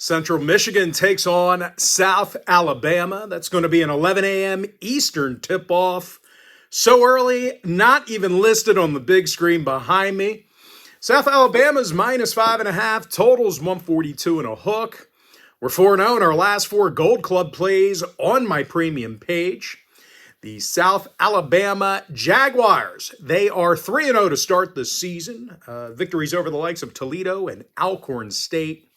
Central Michigan takes on South Alabama. That's going to be an 11 a.m. Eastern tip-off. So early, not even listed on the big screen behind me. South Alabama's -5.5, totals 142 and a hook. We're 4-0 in our last 4 Gold Club plays on my premium page. The South Alabama Jaguars, they are 3-0 to start the season. Victories over the likes of Toledo and Alcorn State.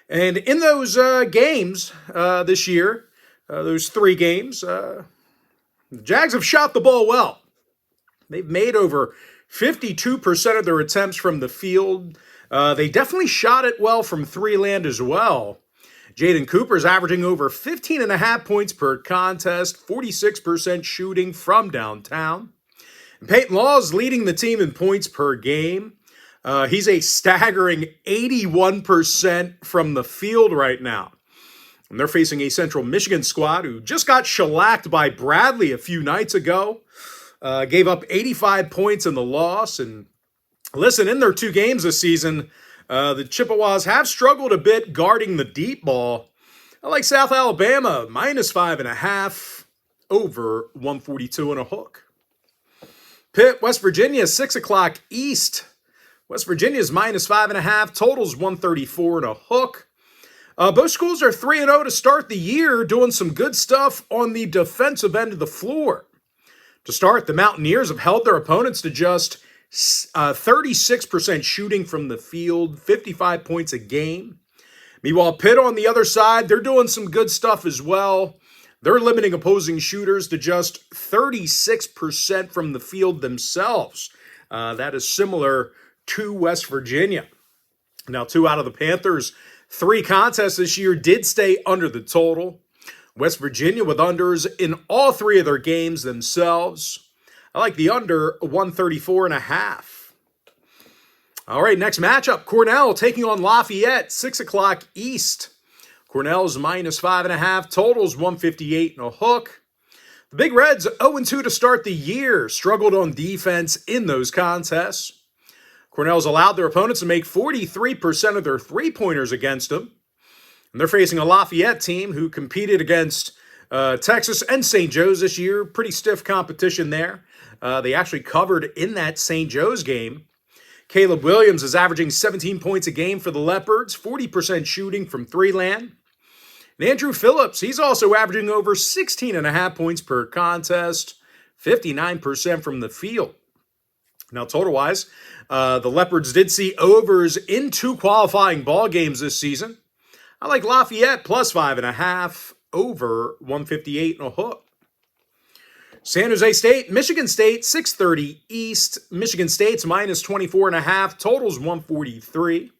And in those games this year, those 3 games, the Jags have shot the ball well. They've made over 52% of their attempts from the field. They definitely shot it well from 3 land as well. Jaden Cooper's averaging over 15.5 points per contest, 46% shooting from downtown. And Peyton Law's leading the team in points per game. He's a staggering 81% from the field right now. And they're facing a Central Michigan squad who just got shellacked by Bradley a few nights ago. Gave up 85 points in the loss. And listen, in their 2 games this season, the Chippewas have struggled a bit guarding the deep ball. I like South Alabama, -5.5, over 142 and a hook. Pitt, West Virginia, 6 o'clock East. West Virginia's -5.5, totals 134 and a hook. Both schools are 3-0 to start the year, doing some good stuff on the defensive end of the floor. To start, the Mountaineers have held their opponents to just 36% shooting from the field, 55 points a game. Meanwhile, Pitt on the other side, they're doing some good stuff as well. They're limiting opposing shooters to just 36% from the field themselves. That is similar to West Virginia. Now, 2 out of the Panthers' 3 contests this year did stay under the total. West Virginia with unders in all 3 of their games themselves. I like the under 134.5. All right, next matchup, Cornell taking on Lafayette, 6 o'clock East. Cornell's -5.5, totals 158 and a hook. The Big Reds 0-2 to start the year, struggled on defense in those contests. Cornell's allowed their opponents to make 43% of their 3-pointers against them. And they're facing a Lafayette team who competed against Texas and St. Joe's this year. Pretty stiff competition there. They actually covered in that St. Joe's game. Caleb Williams is averaging 17 points a game for the Leopards, 40% shooting from 3 land. And Andrew Phillips, he's also averaging over 16.5 points per contest, 59% from the field. Now, total-wise, the Leopards did see overs in 2 qualifying ball games this season. I like Lafayette +5.5, over 158 and a hook. San Jose State, Michigan State, 6:30 East. Michigan State's -24.5, totals 143.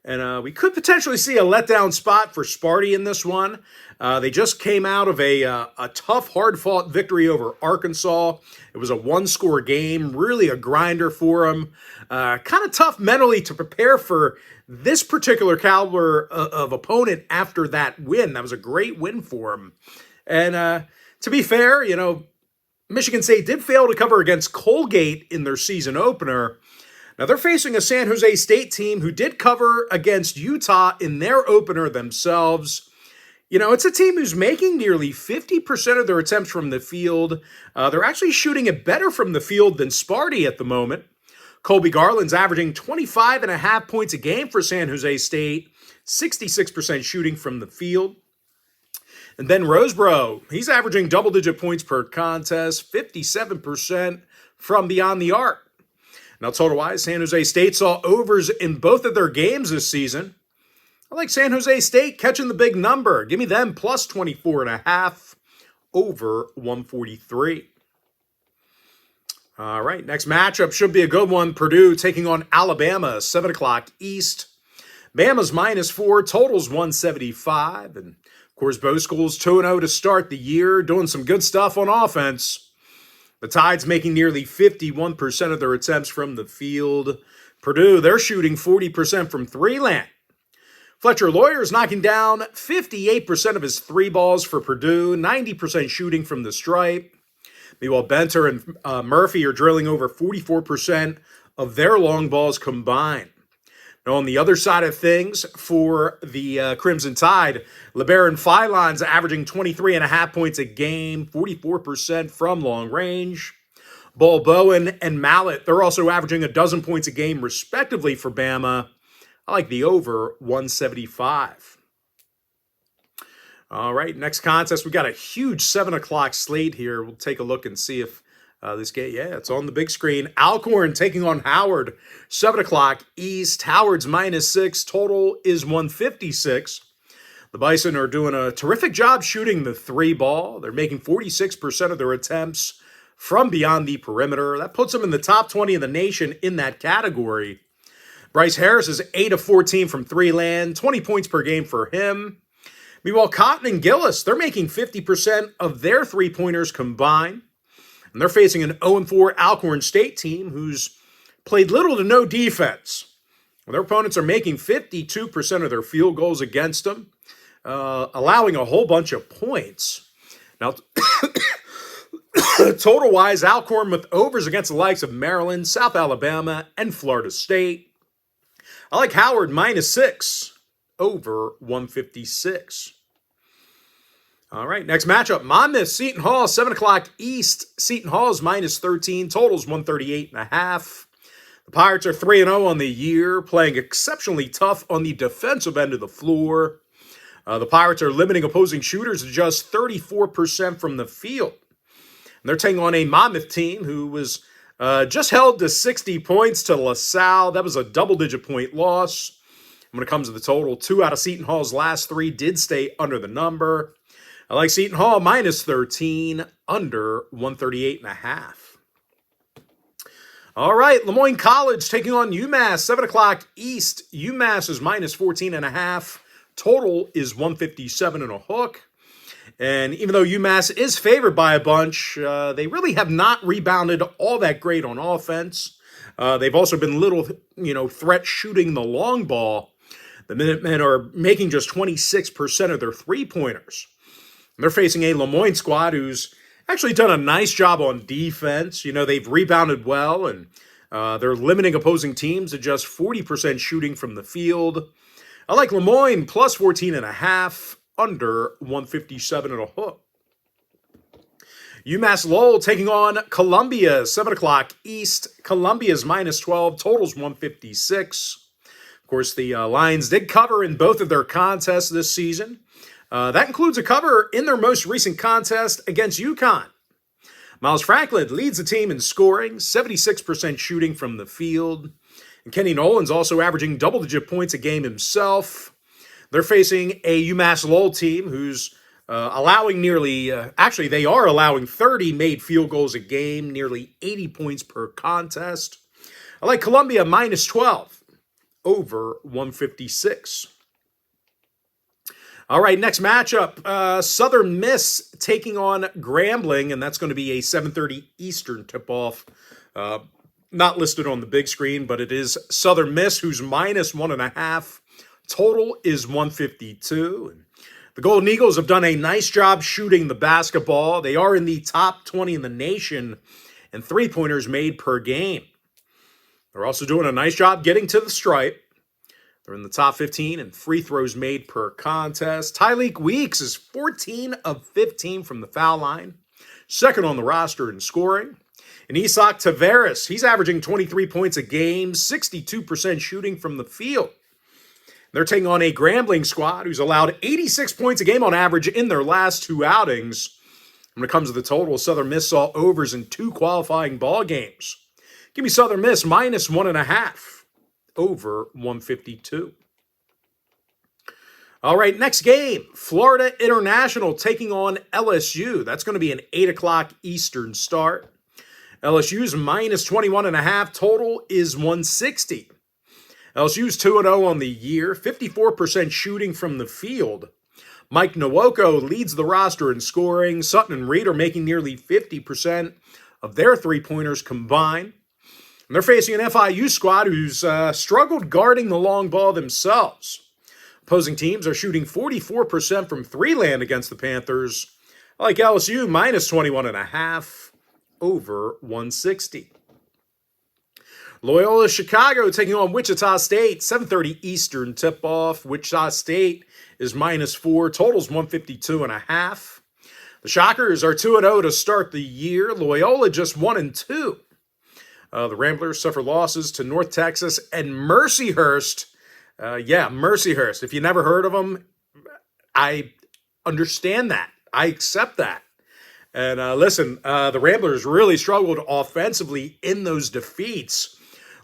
And we could potentially see a letdown spot for Sparty in this one. They just came out of a tough, hard-fought victory over Arkansas. It was a 1-score game, really a grinder for them. Kind of tough mentally to prepare for this particular caliber of opponent after that win. That was a great win for them. And to be fair, you know, Michigan State did fail to cover against Colgate in their season opener. Now, they're facing a San Jose State team who did cover against Utah in their opener themselves. You know, it's a team who's making nearly 50% of their attempts from the field. They're actually shooting it better from the field than Sparty at the moment. Colby Garland's averaging 25.5 points a game for San Jose State, 66% shooting from the field. And Ben Roseborough, he's averaging double-digit points per contest, 57% from beyond the arc. Now, total-wise, San Jose State saw overs in both of their games this season. I like San Jose State catching the big number. Give me them +24.5, over 143. All right, next matchup should be a good one. Purdue taking on Alabama, 7 o'clock East. Bama's -4, totals 175. And, of course, both schools 2-0 to start the year, doing some good stuff on offense. The Tide's making nearly 51% of their attempts from the field. Purdue, they're shooting 40% from 3 land. Fletcher Lawyer's knocking down 58% of his 3 balls for Purdue, 90% shooting from the stripe. Meanwhile, Benter and Murphy are drilling over 44% of their long balls combined. Now, on the other side of things, for the Crimson Tide, LeBaron Philon's averaging 23.5 points a game, 44% from long range. Ball Bowen and Mallet, they're also averaging a dozen points a game, respectively, for Bama. I like the over 175. All right, next contest. We got a huge 7 o'clock slate here. We'll take a look and see if this game, yeah, it's on the big screen. Alcorn taking on Howard, 7 o'clock East. Howard's -6. Total is 156. The Bison are doing a terrific job shooting the 3 ball. They're making 46% of their attempts from beyond the perimeter. That puts them in the top 20 of the nation in that category. Bryce Harris is 8 of 14 from 3 land, 20 points per game for him. Meanwhile, Cotton and Gillis, they're making 50% of their 3-pointers combined. And they're facing an 0-4 Alcorn State team who's played little to no defense. Their opponents are making 52% of their field goals against them, allowing a whole bunch of points. Now, total-wise, Alcorn with overs against the likes of Maryland, South Alabama, and Florida State. I like Howard -6, over 156. All right, next matchup, Monmouth, Seton Hall, 7 o'clock East. Seton Hall's -13, totals 138.5. The Pirates are 3-0 on the year, playing exceptionally tough on the defensive end of the floor. The Pirates are limiting opposing shooters to just 34% from the field. And they're taking on a Monmouth team who was just held to 60 points to LaSalle. That was a double-digit point loss. When it comes to the total, 2 out of Seton Hall's last 3 did stay under the number. I like Seton Hall -13, under 138.5. All right, Lemoyne College taking on UMass, 7 o'clock East. UMass is -14.5. Total is 157 and a hook. And even though UMass is favored by a bunch, they really have not rebounded all that great on offense. They've also been little, threat shooting the long ball. The Minutemen are making just 26% of their 3-pointers. They're facing a Lemoyne squad who's actually done a nice job on defense. They've rebounded well, and they're limiting opposing teams to just 40% shooting from the field. I like Lemoyne +14.5, under 157 and a hook. UMass Lowell taking on Columbia, 7 o'clock East. Columbia's -12, totals 156. Of course, the Lions did cover in both of their contests this season. That includes a cover in their most recent contest against UConn. Miles Franklin leads the team in scoring, 76% shooting from the field. And Kenny Nolan's also averaging double-digit points a game himself. They're facing a UMass Lowell team who's allowing they are allowing 30 made field goals a game, nearly 80 points per contest. I like Columbia -12, over 156. All right, next matchup, Southern Miss taking on Grambling, and that's going to be a 7:30 Eastern tip-off. Not listed on the big screen, but it is Southern Miss, who's -1.5. Total is 152. The Golden Eagles have done a nice job shooting the basketball. They are in the top 20 in the nation in 3-pointers made per game. They're also doing a nice job getting to the stripe. They're in the top 15 in free throws made per contest. Tyleik Weeks is 14 of 15 from the foul line, second on the roster in scoring. And Isak Tavares, he's averaging 23 points a game, 62% shooting from the field. They're taking on a Grambling squad who's allowed 86 points a game on average in their last 2 outings. When it comes to the total, Southern Miss saw overs in 2 qualifying ball games. Give me Southern Miss -1.5, over 152. All right, next game, Florida International taking on LSU. That's going to be an 8 o'clock Eastern start. LSU's -21.5, total is 160. LSU's 2-0 on the year, 54% shooting from the field. Mike Nwoko leads the roster in scoring. Sutton and Reed are making nearly 50% of their 3-pointers combined. And they're facing an FIU squad who's struggled guarding the long ball themselves. Opposing teams are shooting 44% from 3-land against the Panthers. I like LSU -21.5, over 160. Loyola Chicago taking on Wichita State, 7:30 Eastern tip-off. Wichita State is -4, totals 152.5. The Shockers are 2-0 to start the year. Loyola just 1-2. The Ramblers suffer losses to North Texas and Mercyhurst. Mercyhurst. If you never heard of them, I understand that. I accept that. And listen, the Ramblers really struggled offensively in those defeats.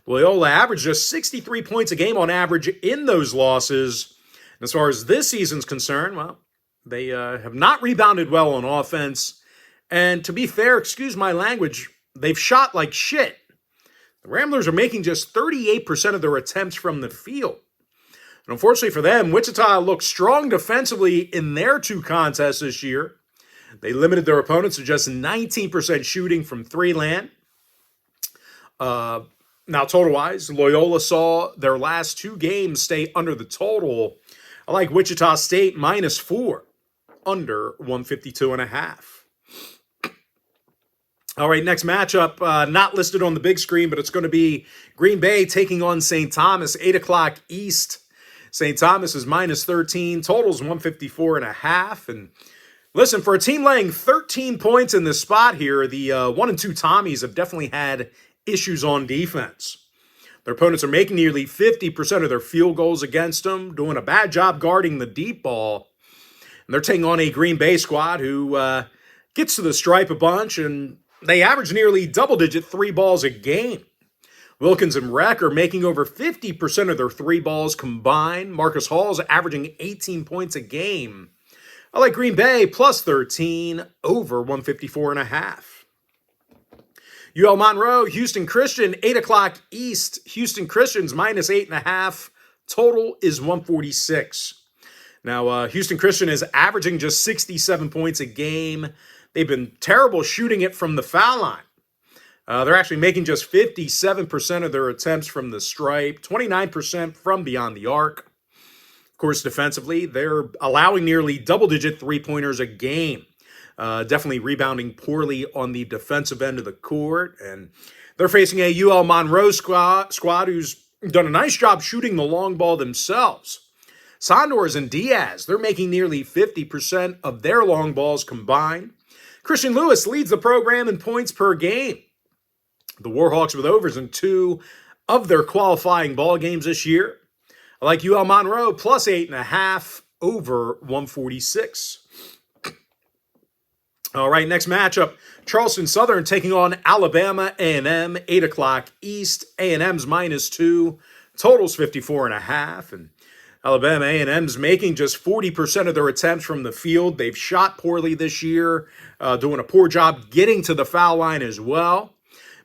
Loyola averaged just 63 points a game on average in those losses. And as far as this season's concerned, well, they have not rebounded well on offense. And to be fair, excuse my language, they've shot like shit. The Ramblers are making just 38% of their attempts from the field. And unfortunately for them, Wichita looked strong defensively in their two contests this year. They limited their opponents to just 19% shooting from three-land. Now, total-wise, Loyola saw their last two games stay under the total. I like Wichita State -4, under 152.5. All right, next matchup, not listed on the big screen, but it's going to be Green Bay taking on St. Thomas, 8 o'clock East. St. Thomas is -13, totals 154.5. And listen, for a team laying 13 points in this spot here, the 1 and 2 Tommies have definitely had issues on defense. Their opponents are making nearly 50% of their field goals against them, doing a bad job guarding the deep ball. And they're taking on a Green Bay squad who gets to the stripe a bunch, and they average nearly double-digit 3 balls a game. Wilkins and Reck are making over 50% of their 3 balls combined. Marcus Hall's averaging 18 points a game. I like Green Bay +13, over 154.5. UL Monroe, Houston Christian, 8 o'clock East. Houston Christian's -8.5. Total is 146. Now, Houston Christian is averaging just 67 points a game. They've been terrible shooting it from the foul line. They're actually making just 57% of their attempts from the stripe, 29% from beyond the arc. Of course, defensively, they're allowing nearly double-digit three-pointers a game. Definitely rebounding poorly on the defensive end of the court. And they're facing a UL Monroe squad who's done a nice job shooting the long ball themselves. Sondors and Diaz, they're making nearly 50% of their long balls combined. Christian Lewis leads the program in points per game. The Warhawks with overs in 2 of their qualifying ball games this year. I like UL Monroe +8.5, over 146. All right, next matchup, Charleston Southern taking on Alabama A&M, 8 o'clock East. A&M's -2, totals 54.5. And Alabama A&M's making just 40% of their attempts from the field. They've shot poorly this year, doing a poor job getting to the foul line as well.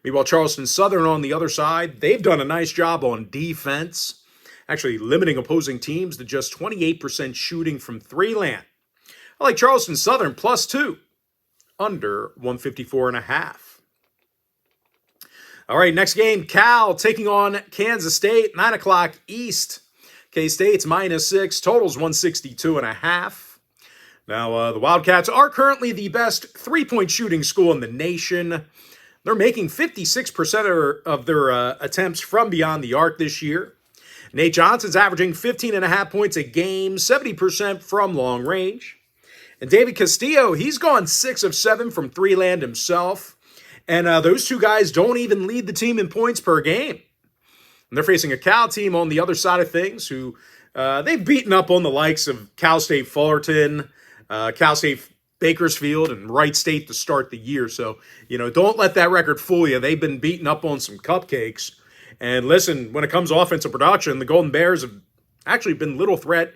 Meanwhile, Charleston Southern on the other side, they've done a nice job on defense, actually limiting opposing teams to just 28% shooting from three-land. I like Charleston Southern +2. Under 154.5. All right, next game, Cal taking on Kansas State, 9 o'clock East. K-State's -6, totals 162.5. Now, the Wildcats are currently the best three-point shooting school in the nation. They're making 56% of their attempts from beyond the arc this year. Nate Johnson's averaging 15.5 points a game, 70% from long range. And David Castillo, he's gone 6 of 7 from three-land himself. And those two guys don't even lead the team in points per game. And they're facing a Cal team on the other side of things who they've beaten up on the likes of Cal State Fullerton, Cal State Bakersfield, and Wright State to start the year. So, don't let that record fool you. They've been beaten up on some cupcakes. And listen, when it comes to offensive production, the Golden Bears have actually been little threat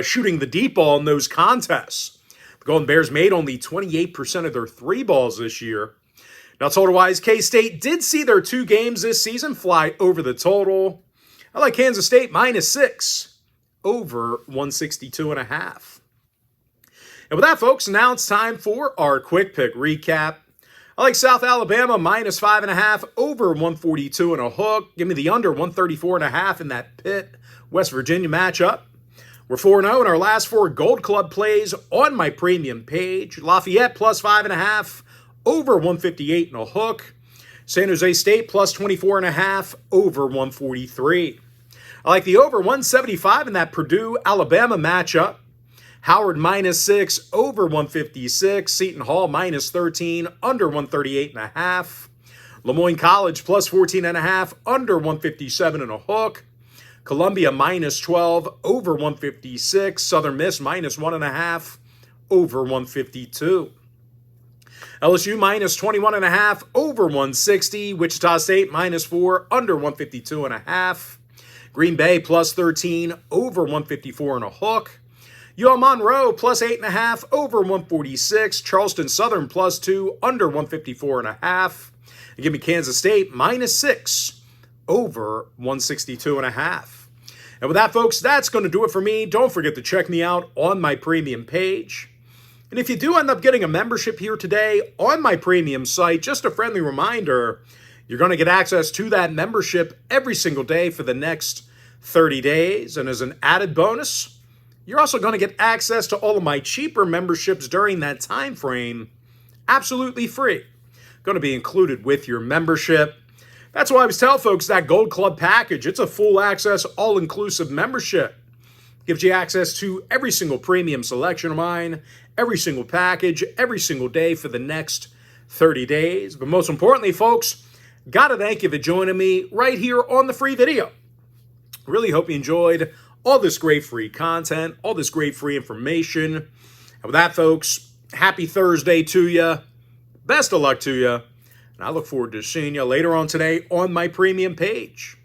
shooting the deep ball in those contests. The Golden Bears made only 28% of their 3 balls this year. Now, total-wise, K-State did see their 2 games this season fly over the total. I like Kansas State -6, over 162.5. And with that, folks, now it's time for our quick pick recap. I like South Alabama -5.5, over 142 and a hook. Give me the under 134.5 in that Pitt, West Virginia matchup. We're 4-0 in our last 4 Gold Club plays on my premium page. Lafayette +5.5, over 158 and a hook. San Jose State plus 24.5 over 143. I like the over 175 in that Purdue-Alabama matchup. Howard minus 6 over 156. Seton Hall minus 13 under 138.5. LeMoyne College plus 14.5 under 157 and a hook. Columbia minus 12 over 156. Southern Miss minus 1.5 over 152. LSU minus 21.5 over 160. Wichita State minus 4 under 152.5. Green Bay plus 13 over 154 and a hook. UL-Monroe plus 8.5 over 146. Charleston Southern plus 2 under 154.5. And give me Kansas State minus 6 over 162.5. And with that, folks, that's going to do it for me. Don't forget to check me out on my premium page. And if you do end up getting a membership here today on my premium site, just a friendly reminder, you're going to get access to that membership every single day for the next 30 days. And as an added bonus, you're also going to get access to all of my cheaper memberships during that time frame, absolutely free. Going to be included with your membership. That's why I always tell folks that Gold Club package, it's a full access, all-inclusive membership. Gives you access to every single premium selection of mine, every single package, every single day for the next 30 days. But most importantly, folks, got to thank you for joining me right here on the free video. Really hope you enjoyed all this great free content, all this great free information. And with that, folks, happy Thursday to you. Best of luck to you. And I look forward to seeing you later on today on my premium page.